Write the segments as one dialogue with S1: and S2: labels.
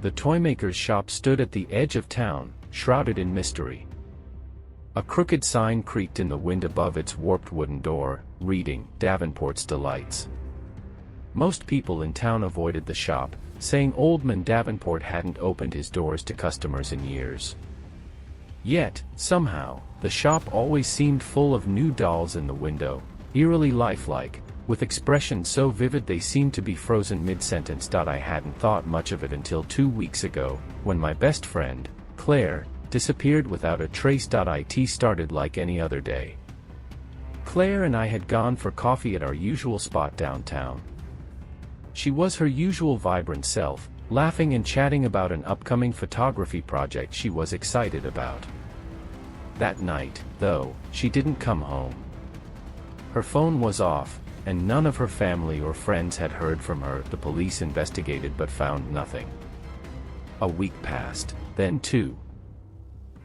S1: The toymaker's shop stood at the edge of town, shrouded in mystery. A crooked sign creaked in the wind above its warped wooden door, reading, "Davenport's Delights." Most people in town avoided the shop, saying Old Man Davenport hadn't opened his doors to customers in years. Yet, somehow, the shop always seemed full of new dolls in the window, eerily lifelike, with expressions so vivid they seemed to be frozen mid-sentence. I hadn't thought much of it until 2 weeks ago, when my best friend, Claire, disappeared without a trace. It started like any other day. Claire and I had gone for coffee at our usual spot downtown. She was her usual vibrant self, laughing and chatting about an upcoming photography project she was excited about. That night, though, she didn't come home. Her phone was off, and none of her family or friends had heard from her. The police investigated but found nothing. A week passed, then 2.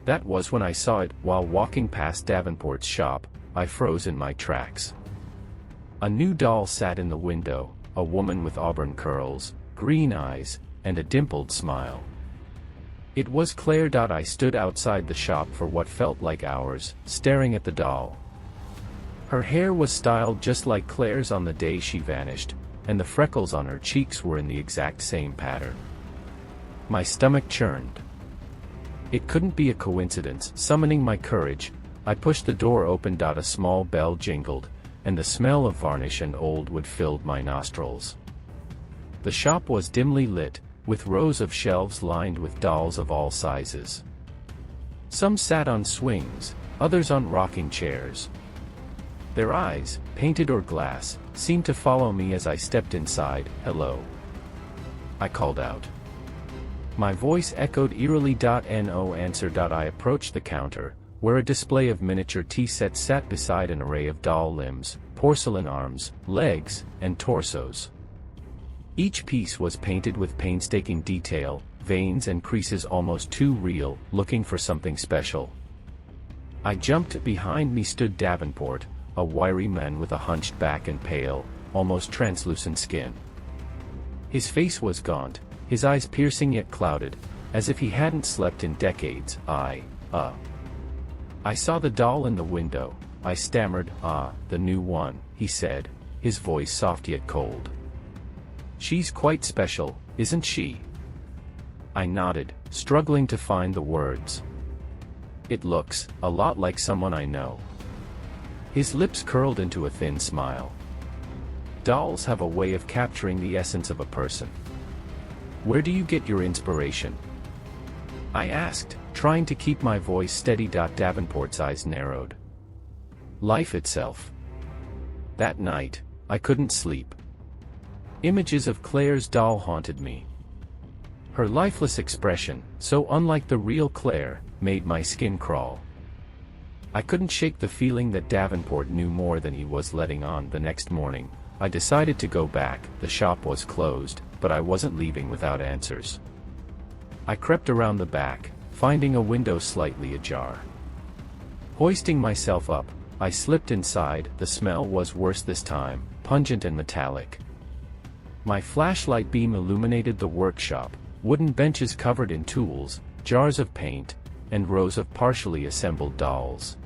S1: That was when I saw it. While walking past Davenport's shop, I froze in my tracks. A new doll sat in the window, a woman with auburn curls, green eyes, and a dimpled smile. It was Claire. I stood outside the shop for what felt like hours, staring at the doll. Her hair was styled just like Claire's on the day she vanished, and the freckles on her cheeks were in the exact same pattern. My stomach churned. It couldn't be a coincidence. Summoning my courage, I pushed the door open. A small bell jingled, and the smell of varnish and old wood filled my nostrils. The shop was dimly lit, with rows of shelves lined with dolls of all sizes. Some sat on swings, others on rocking chairs. Their eyes, painted or glass, seemed to follow me as I stepped inside. "Hello," I called out. My voice echoed eerily. "No answer." I approached the counter, where a display of miniature tea sets sat beside an array of doll limbs, porcelain arms, legs, and torsos. Each piece was painted with painstaking detail, veins and creases almost too real. Looking for something special, I jumped. Behind me stood Davenport, a wiry man with a hunched back and pale, almost translucent skin. His face was gaunt, his eyes piercing yet clouded, as if he hadn't slept in decades. I saw the doll in the window," I stammered. The new one," he said, his voice soft yet cold. "She's quite special, isn't she?" I nodded, struggling to find the words. "It looks a lot like someone I know." His lips curled into a thin smile. "Dolls have a way of capturing the essence of a person. Where do you get your inspiration?" I asked, trying to keep my voice steady. Davenport's eyes narrowed. "Life itself." That night, I couldn't sleep. Images of Claire's doll haunted me. Her lifeless expression, so unlike the real Claire, made my skin crawl. I couldn't shake the feeling that Davenport knew more than he was letting on. The next morning, I decided to go back. The shop was closed, but I wasn't leaving without answers. I crept around the back, finding a window slightly ajar. Hoisting myself up, I slipped inside. The smell was worse this time, pungent and metallic. My flashlight beam illuminated the workshop, wooden benches covered in tools, jars of paint, and rows of partially assembled dolls.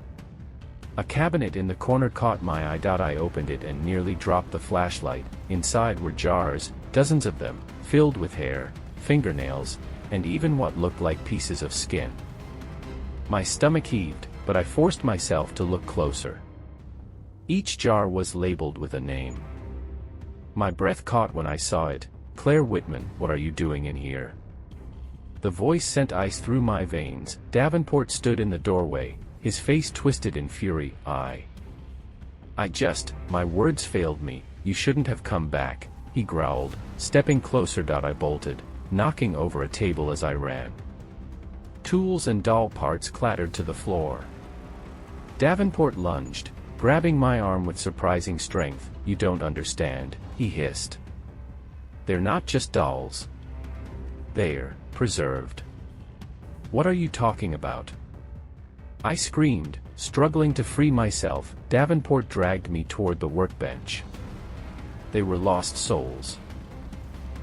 S1: A cabinet in the corner caught my eye. I opened it and nearly dropped the flashlight. Inside were jars, dozens of them, filled with hair, fingernails, and even what looked like pieces of skin. My stomach heaved, but I forced myself to look closer. Each jar was labeled with a name. My breath caught when I saw it. "Claire Whitman, what are you doing in here?" The voice sent ice through my veins. Davenport stood in the doorway, his face twisted in fury. My words failed me. "You shouldn't have come back," he growled, stepping closer. I bolted, knocking over a table as I ran. Tools and doll parts clattered to the floor. Davenport lunged, grabbing my arm with surprising strength. "You don't understand," he hissed. "They're not just dolls. They're preserved." "What are you talking about?" I screamed, struggling to free myself. Davenport dragged me toward the workbench. "They were lost souls.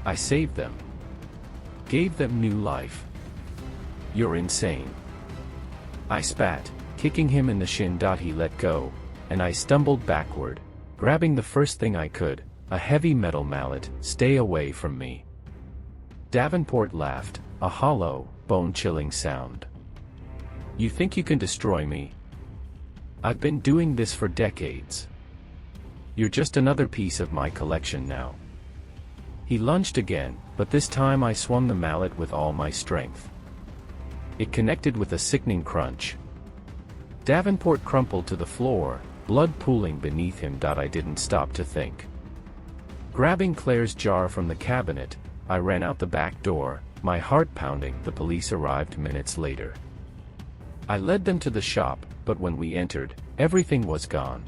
S1: I saved them." Gave them new life. You're insane. I spat, kicking him in the shin. He let go, and I stumbled backward, grabbing the first thing I could, a heavy metal mallet. Stay away from me. Davenport laughed, a hollow, bone-chilling sound. You think you can destroy me? I've been doing this for decades. You're just another piece of my collection now. He lunged again, but this time I swung the mallet with all my strength. It connected with a sickening crunch. Davenport crumpled to the floor, blood pooling beneath him. I didn't stop to think. Grabbing Claire's jar from the cabinet, I ran out the back door, my heart pounding. The police arrived minutes later. I led them to the shop, but when we entered, everything was gone.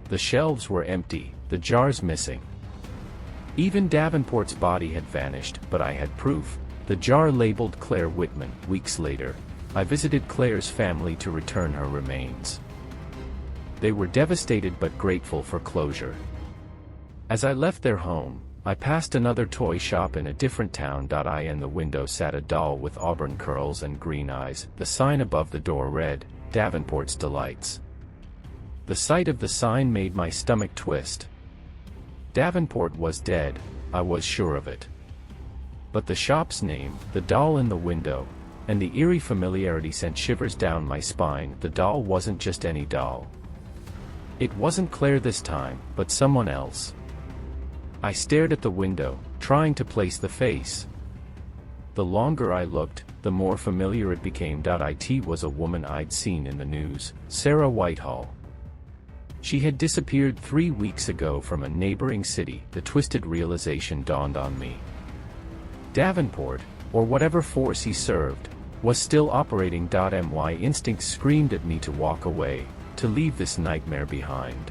S1: The shelves were empty, the jars missing. Even Davenport's body had vanished, but I had proof. The jar labeled Claire Whitman. Weeks later, I visited Claire's family to return her remains. They were devastated but grateful for closure. As I left their home, I passed another toy shop in a different town. In the window sat a doll with auburn curls and green eyes. The sign above the door read, Davenport's Delights. The sight of the sign made my stomach twist. Davenport was dead, I was sure of it. But the shop's name, the doll in the window, and the eerie familiarity sent shivers down my spine. The doll wasn't just any doll. It wasn't Claire this time, but someone else. I stared at the window, trying to place the face. The longer I looked, the more familiar it became. It was a woman I'd seen in the news, Sarah Whitehall. She had disappeared 3 weeks ago from a neighboring city. The twisted realization dawned on me. Davenport, or whatever force he served, was still operating. My instincts screamed at me to walk away, to leave this nightmare behind.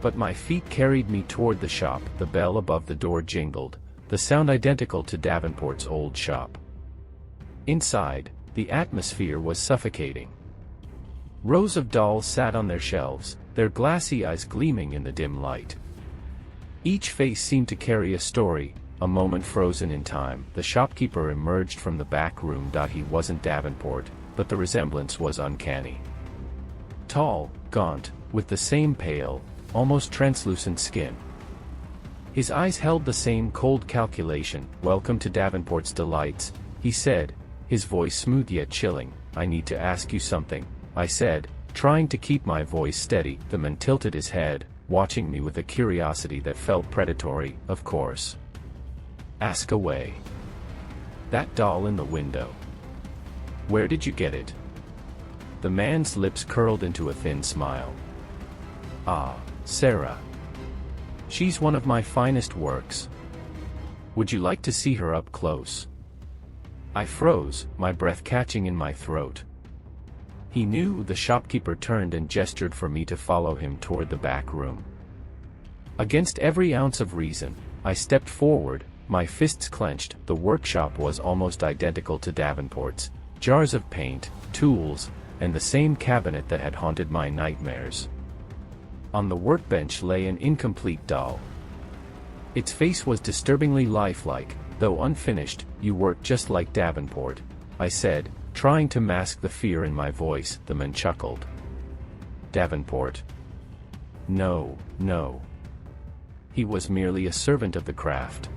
S1: But my feet carried me toward the shop. The bell above the door jingled, the sound identical to Davenport's old shop. Inside, the atmosphere was suffocating. Rows of dolls sat on their shelves, their glassy eyes gleaming in the dim light. Each face seemed to carry a story, a moment frozen in time. The shopkeeper emerged from the back room. He wasn't Davenport, but the resemblance was uncanny. Tall, gaunt, with the same pale, almost translucent skin. His eyes held the same cold calculation. Welcome to Davenport's Delights, he said, his voice smooth yet chilling. I need to ask you something, I said, trying to keep my voice steady. The man tilted his head, watching me with a curiosity that felt predatory. Of course. Ask away. That doll in the window. Where did you get it? The man's lips curled into a thin smile. Ah, Sarah. She's one of my finest works. Would you like to see her up close? I froze, my breath catching in my throat. He knew. The shopkeeper turned and gestured for me to follow him toward the back room. Against every ounce of reason, I stepped forward, my fists clenched. The workshop was almost identical to Davenport's, jars of paint, tools, and the same cabinet that had haunted my nightmares. On the workbench lay an incomplete doll. Its face was disturbingly lifelike, though unfinished. You work just like Davenport, I said, trying to mask the fear in my voice. The man chuckled. Davenport? No, no. He was merely a servant of the craft.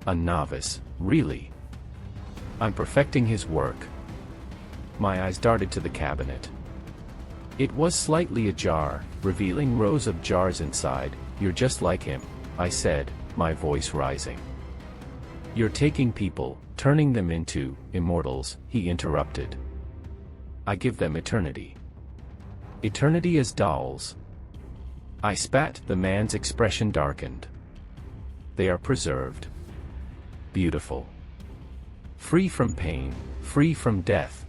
S1: A novice, really. I'm perfecting his work. My eyes darted to the cabinet. It was slightly ajar, revealing rows of jars inside. You're just like him, I said, my voice rising. You're taking people, turning them into immortals, he interrupted. I give them eternity. Eternity as dolls. I spat. The man's expression darkened. They are preserved. Beautiful. Free from pain, free from death.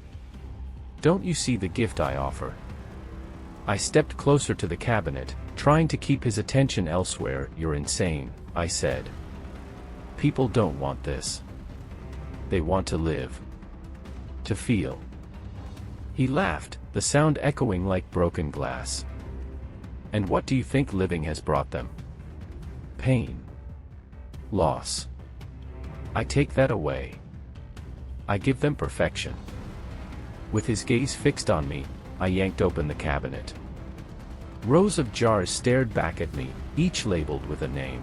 S1: Don't you see the gift I offer? I stepped closer to the cabinet, trying to keep his attention elsewhere. You're insane, I said. People don't want this. They want to live. To feel. He laughed, the sound echoing like broken glass. And what do you think living has brought them? Pain. Loss. I take that away. I give them perfection. With his gaze fixed on me, I yanked open the cabinet. Rows of jars stared back at me, each labeled with a name.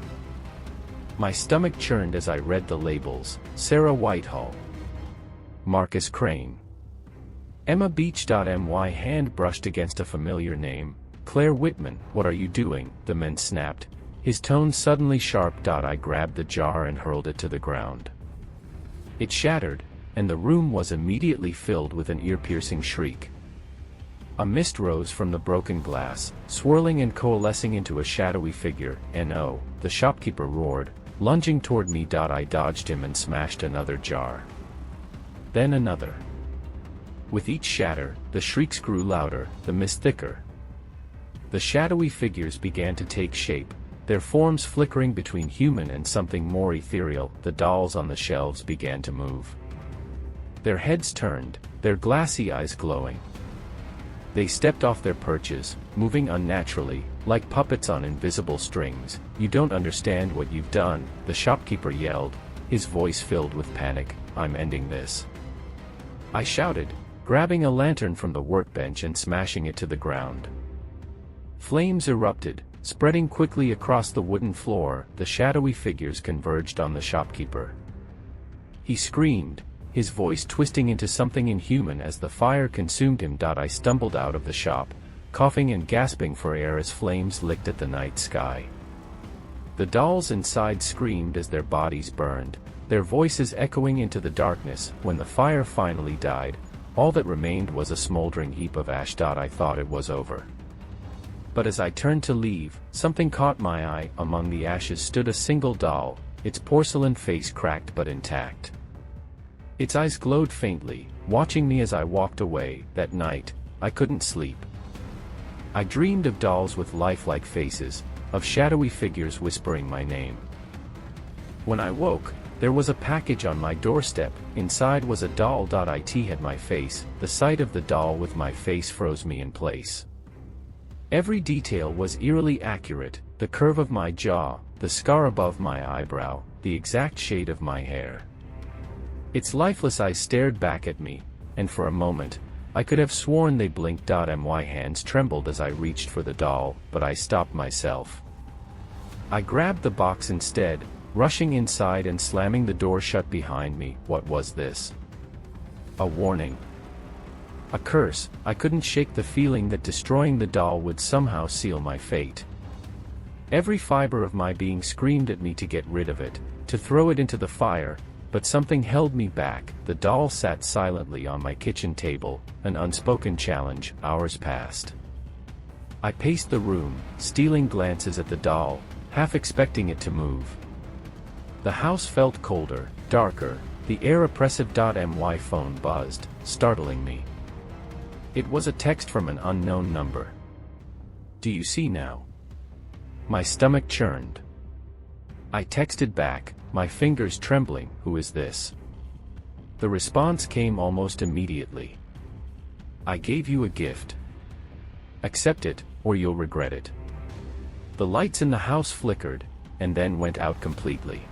S1: My stomach churned as I read the labels: Sarah Whitehall, Marcus Crane, Emma Beach. My hand brushed against a familiar name: Claire Whitman. What are you doing? The man snapped, his tone suddenly sharp. I grabbed the jar and hurled it to the ground. It shattered, and the room was immediately filled with an ear-piercing shriek. A mist rose from the broken glass, swirling and coalescing into a shadowy figure. "No!" the shopkeeper roared, lunging toward me. I dodged him and smashed another jar. Then another. With each shatter, the shrieks grew louder, the mist thicker. The shadowy figures began to take shape, their forms flickering between human and something more ethereal. The dolls on the shelves began to move. Their heads turned, their glassy eyes glowing. They stepped off their perches, moving unnaturally, like puppets on invisible strings. "You don't understand what you've done," the shopkeeper yelled, his voice filled with panic. "I'm ending this," I shouted, grabbing a lantern from the workbench and smashing it to the ground. Flames erupted, spreading quickly across the wooden floor. The shadowy figures converged on the shopkeeper. He screamed, his voice twisting into something inhuman as the fire consumed him. I stumbled out of the shop, coughing and gasping for air as flames licked at the night sky. The dolls inside screamed as their bodies burned, their voices echoing into the darkness. When the fire finally died, all that remained was a smoldering heap of ash. I thought it was over. But as I turned to leave, something caught my eye. Among the ashes stood a single doll, its porcelain face cracked but intact. Its eyes glowed faintly, watching me as I walked away. That night, I couldn't sleep. I dreamed of dolls with lifelike faces, of shadowy figures whispering my name. When I woke, there was a package on my doorstep. Inside was a doll. It had my face. The sight of the doll with my face froze me in place. Every detail was eerily accurate: the curve of my jaw, the scar above my eyebrow, the exact shade of my hair. Its lifeless eyes stared back at me, and for a moment, I could have sworn they blinked. My hands trembled as I reached for the doll, but I stopped myself. I grabbed the box instead, rushing inside and slamming the door shut behind me. What was this? A warning? A curse? I couldn't shake the feeling that destroying the doll would somehow seal my fate. Every fiber of my being screamed at me to get rid of it, to throw it into the fire. But something held me back. The doll sat silently on my kitchen table, an unspoken challenge. Hours passed. I paced the room, stealing glances at the doll, half expecting it to move. The house felt colder, darker, the air oppressive. My phone buzzed, startling me. It was a text from an unknown number. "Do you see now?" My stomach churned. I texted back, my fingers trembling, "Who is this?" The response came almost immediately. "I gave you a gift. Accept it, or you'll regret it." The lights in the house flickered, and then went out completely.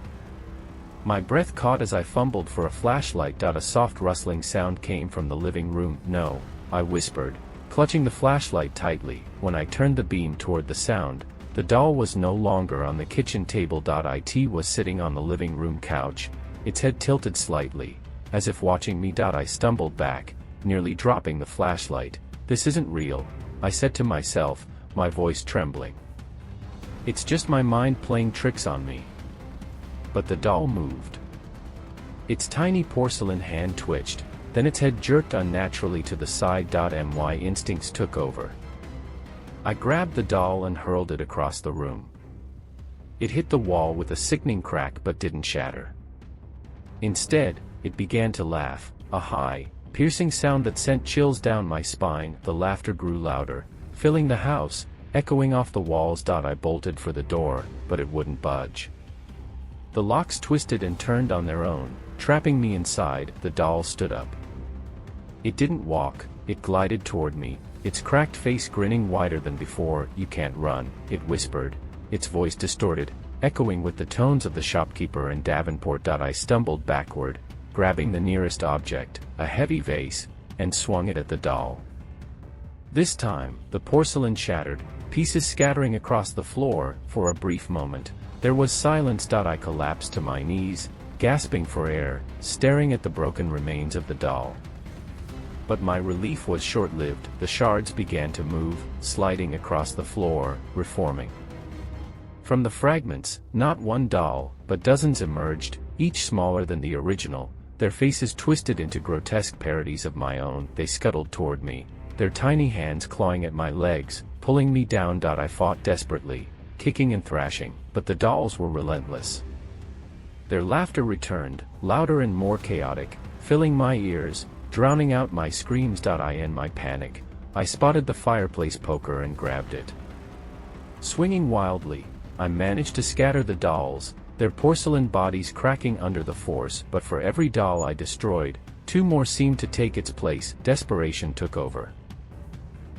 S1: My breath caught as I fumbled for a flashlight. A soft rustling sound came from the living room. "No," I whispered, clutching the flashlight tightly. When I turned the beam toward the sound, the doll was no longer on the kitchen table. It was sitting on the living room couch, its head tilted slightly, as if watching me. I stumbled back, nearly dropping the flashlight. "This isn't real," I said to myself, my voice trembling. "It's just my mind playing tricks on me." But the doll moved. Its tiny porcelain hand twitched, then its head jerked unnaturally to the side. My instincts took over. I grabbed the doll and hurled it across the room. It hit the wall with a sickening crack but didn't shatter. Instead, it began to laugh, a high, piercing sound that sent chills down my spine. The laughter grew louder, filling the house, echoing off the walls. I bolted for the door, but it wouldn't budge. The locks twisted and turned on their own, trapping me inside. The doll stood up. It didn't walk, it glided toward me, its cracked face grinning wider than before. "You can't run," it whispered, its voice distorted. echoing with the tones of the shopkeeper and Davenport. I stumbled backward, grabbing the nearest object, a heavy vase, and swung it at the doll. This time, the porcelain shattered, pieces scattering across the floor. For a brief moment, there was silence. I collapsed to my knees, gasping for air, staring at the broken remains of the doll. But my relief was short-lived. The shards began to move, sliding across the floor, reforming. From the fragments, not one doll, but dozens emerged, each smaller than the original, their faces twisted into grotesque parodies of my own. They scuttled toward me, their tiny hands clawing at my legs, pulling me down. I fought desperately, kicking and thrashing, but the dolls were relentless. Their laughter returned, louder and more chaotic, filling my ears, drowning out my screams. In my panic, I spotted the fireplace poker and grabbed it. Swinging wildly, I managed to scatter the dolls, their porcelain bodies cracking under the force. But for every doll I destroyed, two more seemed to take its place. Desperation took over.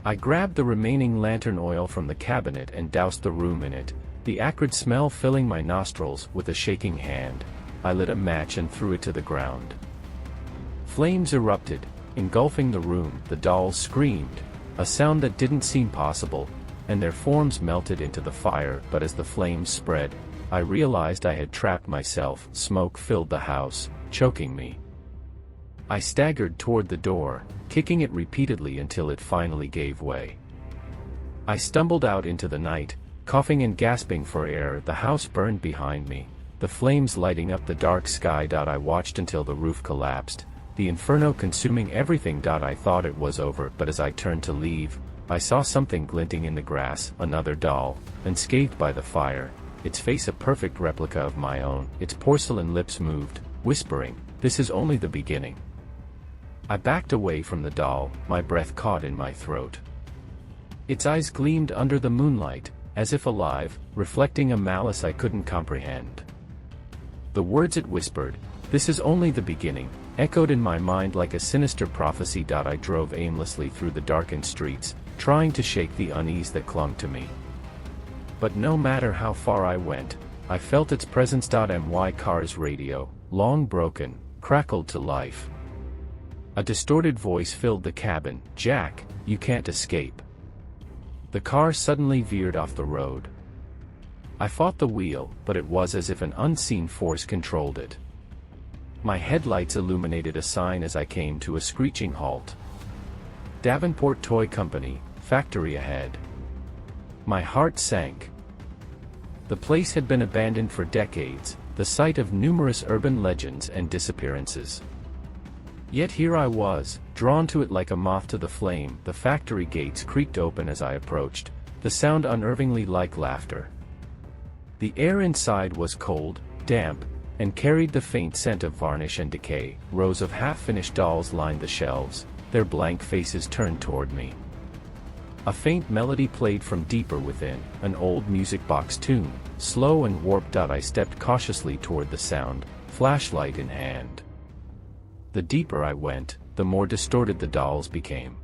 S1: I grabbed the remaining lantern oil from the cabinet and doused the room in it, the acrid smell filling my nostrils. With a shaking hand, I lit a match and threw it to the ground. Flames erupted, engulfing the room. The dolls screamed, a sound that didn't seem possible, and their forms melted into the fire. But as the flames spread, I realized I had trapped myself. Smoke filled the house, choking me. I staggered toward the door, kicking it repeatedly until it finally gave way. I stumbled out into the night, coughing and gasping for air. The house burned behind me, the flames lighting up the dark sky. I watched until the roof collapsed, the inferno consuming everything. I thought it was over, but as I turned to leave, I saw something glinting in the grass. Another doll, unscathed by the fire, its face a perfect replica of my own. Its porcelain lips moved, whispering, "This is only the beginning." I backed away from the doll, my breath caught in my throat. Its eyes gleamed under the moonlight, as if alive, reflecting a malice I couldn't comprehend. The words it whispered, "This is only the beginning," echoed in my mind like a sinister prophecy. I drove aimlessly through the darkened streets, trying to shake the unease that clung to me. But no matter how far I went, I felt its presence. My car's radio, long broken, crackled to life. A distorted voice filled the cabin, "Jack, you can't escape." The car suddenly veered off the road. I fought the wheel, but it was as if an unseen force controlled it. My headlights illuminated a sign as I came to a screeching halt. Davenport Toy Company, factory ahead. My heart sank. The place had been abandoned for decades, the site of numerous urban legends and disappearances. Yet here I was, drawn to it like a moth to the flame. The factory gates creaked open as I approached, the sound unnervingly like laughter. The air inside was cold, damp, and carried the faint scent of varnish and decay. Rows of half-finished dolls lined the shelves, their blank faces turned toward me. A faint melody played from deeper within, an old music box tune, slow and warped. I stepped cautiously toward the sound, flashlight in hand. The deeper I went, the more distorted the dolls became.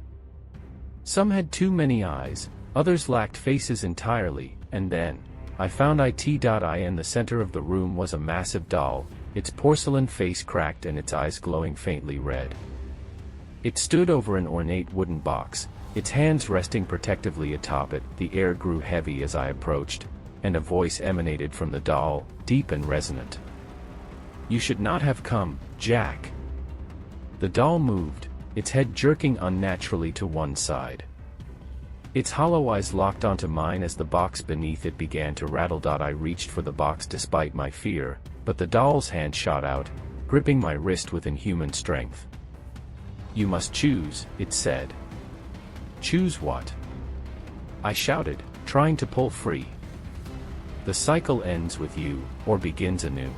S1: Some had too many eyes, others lacked faces entirely, and then, I found it. In the center of the room was a massive doll, its porcelain face cracked and its eyes glowing faintly red. It stood over an ornate wooden box, its hands resting protectively atop it. The air grew heavy as I approached, and a voice emanated from the doll, deep and resonant. "You should not have come, Jack." The doll moved, its head jerking unnaturally to one side. Its hollow eyes locked onto mine as the box beneath it began to rattle. I reached for the box despite my fear, but the doll's hand shot out, gripping my wrist with inhuman strength. "You must choose," it said. "Choose what?" I shouted, trying to pull free. "The cycle ends with you, or begins anew."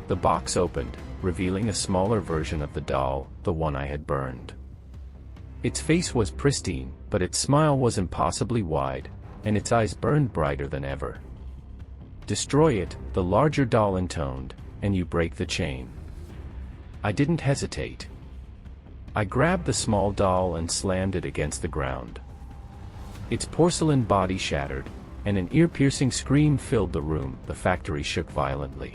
S1: The box opened, revealing a smaller version of the doll, the one I had burned. Its face was pristine, but its smile was impossibly wide, and its eyes burned brighter than ever. "Destroy it," the larger doll intoned, "and you break the chain." I didn't hesitate. I grabbed the small doll and slammed it against the ground. Its porcelain body shattered, and an ear-piercing scream filled the room. The factory shook violently.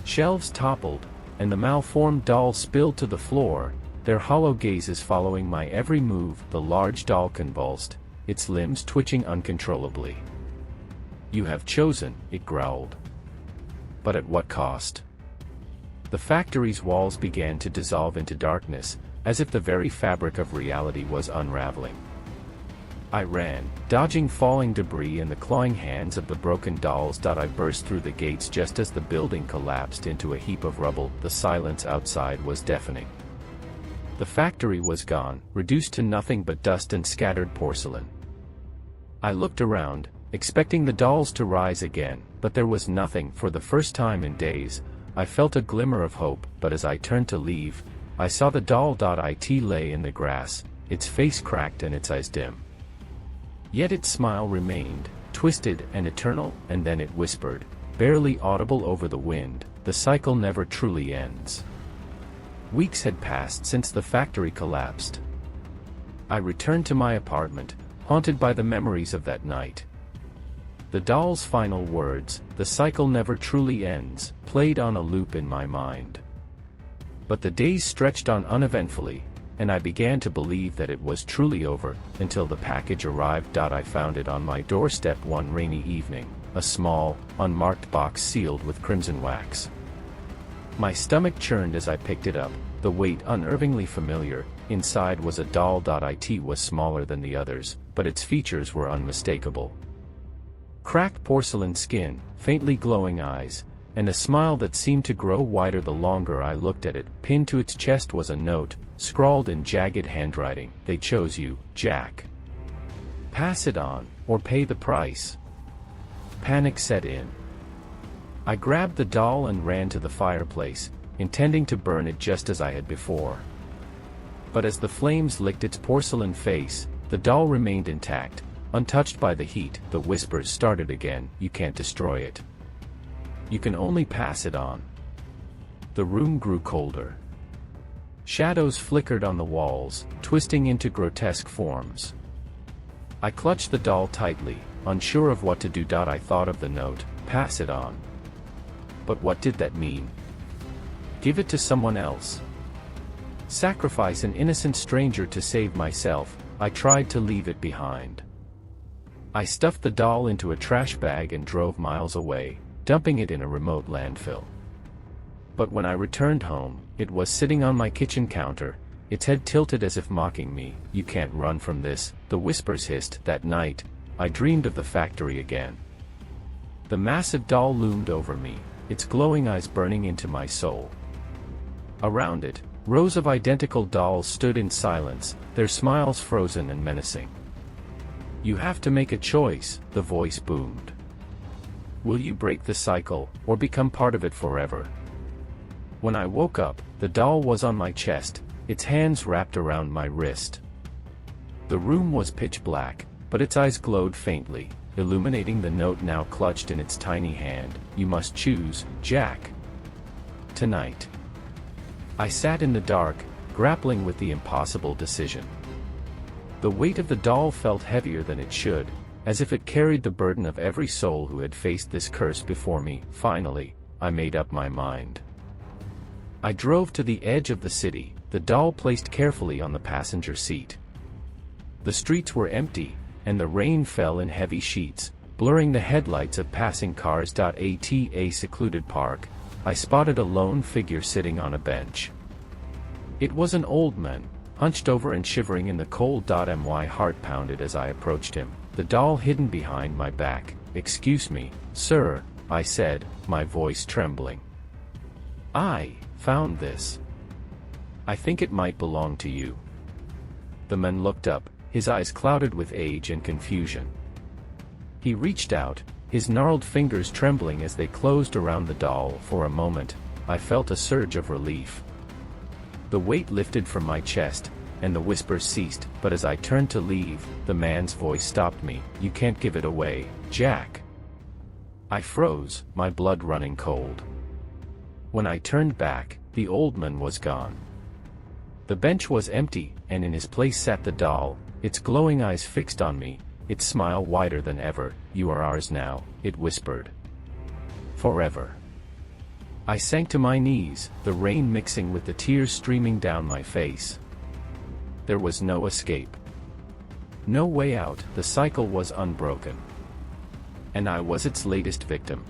S1: Shelves toppled, and the malformed doll spilled to the floor, their hollow gazes following my every move. The large doll convulsed, its limbs twitching uncontrollably. "You have chosen," it growled. "But at what cost?" The factory's walls began to dissolve into darkness, as if the very fabric of reality was unraveling. I ran, dodging falling debris and the clawing hands of the broken dolls. I burst through the gates just as the building collapsed into a heap of rubble. The silence outside was deafening. The factory was gone, reduced to nothing but dust and scattered porcelain. I looked around, expecting the dolls to rise again, but there was nothing. For the first time in days, I felt a glimmer of hope, but as I turned to leave, I saw the doll. It lay in the grass, its face cracked and its eyes dim. Yet its smile remained, twisted and eternal, and then it whispered, barely audible over the wind, "The cycle never truly ends." Weeks had passed since the factory collapsed. I returned to my apartment, haunted by the memories of that night. The doll's final words, "The cycle never truly ends," played on a loop in my mind. But the days stretched on uneventfully, and I began to believe that it was truly over, until the package arrived. I found it on my doorstep one rainy evening, a small, unmarked box sealed with crimson wax. My stomach churned as I picked it up, the weight unnervingly familiar. Inside was a doll. It was smaller than the others, but its features were unmistakable. Cracked porcelain skin, faintly glowing eyes, and a smile that seemed to grow wider the longer I looked at it. Pinned to its chest was a note, scrawled in jagged handwriting, "They chose you, Jack. Pass it on, or pay the price." Panic set in. I grabbed the doll and ran to the fireplace, intending to burn it just as I had before. But as the flames licked its porcelain face, the doll remained intact, untouched by the heat. The whispers started again, "You can't destroy it. You can only pass it on." The room grew colder. Shadows flickered on the walls, twisting into grotesque forms. I clutched the doll tightly, unsure of what to do. I thought of the note, "Pass it on." But what did that mean? Give it to someone else? Sacrifice an innocent stranger to save myself? I tried to leave it behind. I stuffed the doll into a trash bag and drove miles away, dumping it in a remote landfill. But when I returned home, it was sitting on my kitchen counter, its head tilted as if mocking me. "You can't run from this," the whispers hissed. That night, I dreamed of the factory again. The massive doll loomed over me, its glowing eyes burning into my soul. Around it, rows of identical dolls stood in silence, their smiles frozen and menacing. "You have to make a choice," the voice boomed. "Will you break the cycle, or become part of it forever?" When I woke up, the doll was on my chest, its hands wrapped around my wrist. The room was pitch black, but its eyes glowed faintly, illuminating the note now clutched in its tiny hand. "You must choose, Jack. Tonight." I sat in the dark, grappling with the impossible decision. The weight of the doll felt heavier than it should, as if it carried the burden of every soul who had faced this curse before me. Finally, I made up my mind. I drove to the edge of the city, the doll placed carefully on the passenger seat. The streets were empty, and the rain fell in heavy sheets, blurring the headlights of passing cars. At a secluded park, I spotted a lone figure sitting on a bench. It was an old man, hunched over and shivering in the cold. My heart pounded as I approached him, the doll hidden behind my back. "Excuse me, sir," I said, my voice trembling. "I found this. I think it might belong to you." The man looked up, his eyes clouded with age and confusion. He reached out, his gnarled fingers trembling as they closed around the doll. For a moment, I felt a surge of relief. The weight lifted from my chest, and the whispers ceased. But as I turned to leave, the man's voice stopped me. "You can't give it away, Jack." I froze, my blood running cold. When I turned back, the old man was gone. The bench was empty, and in his place sat the doll, its glowing eyes fixed on me, its smile wider than ever. "You are ours now," it whispered. "Forever." I sank to my knees, the rain mixing with the tears streaming down my face. There was no escape. No way out, the cycle was unbroken. And I was its latest victim.